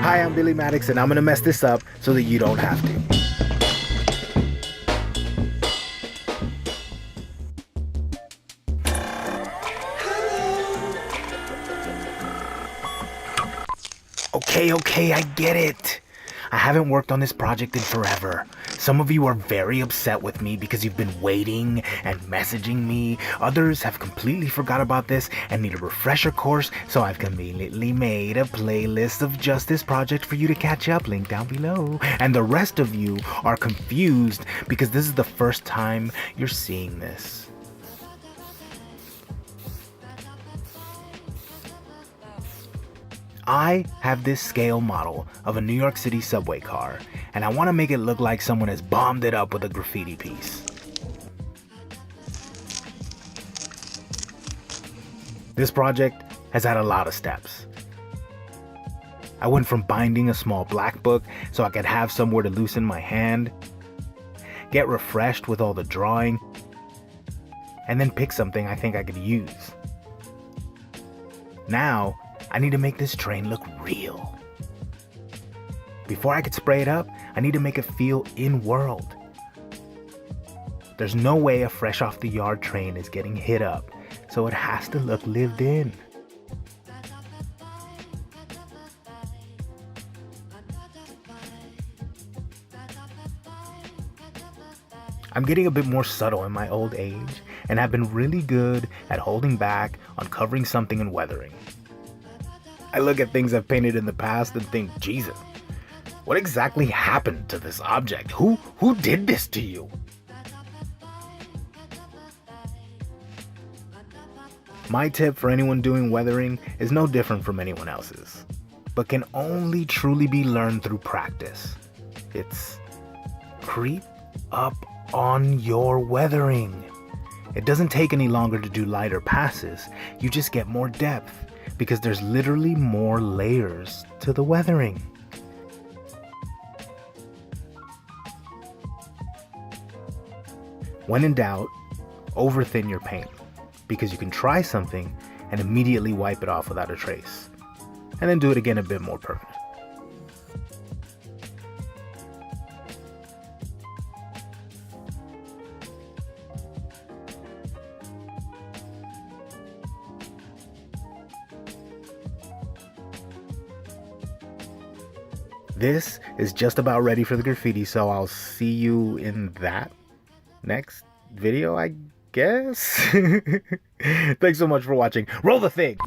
Hi, I'm Billi Maddox, and I'm gonna mess this up so that you don't have to. Okay, I get it. I haven't worked on this project in forever. Some of you are very upset with me because you've been waiting and messaging me. Others have completely forgot about this and need a refresher course, so I've conveniently made a playlist of just this project for you to catch up, link down below. And the rest of you are confused because this is the first time you're seeing this. I have this scale model of a New York City subway car, and I want to make it look like someone has bombed it up with a graffiti piece. This project has had a lot of steps. I went from binding a small black book so I could have somewhere to loosen my hand, get refreshed with all the drawing, and then pick something I think I could use. Now, I need to make this train look real. Before I could spray it up, I need to make it feel in-world. There's no way a fresh off the yard train is getting hit up, so it has to look lived in. I'm getting a bit more subtle in my old age, and have been really good at holding back on covering something and weathering. I look at things I've painted in the past and think, Jesus, what exactly happened to this object? Who did this to you? My tip for anyone doing weathering is no different from anyone else's, but can only truly be learned through practice. It's creep up on your weathering. It doesn't take any longer to do lighter passes, you just get more depth, because there's literally more layers to the weathering. When in doubt, over-thin your paint, because you can try something and immediately wipe it off without a trace, and then do it again a bit more permanent. This is just about ready for the graffiti, so I'll see you in that next video, I guess. Thanks so much for watching. Roll the thing!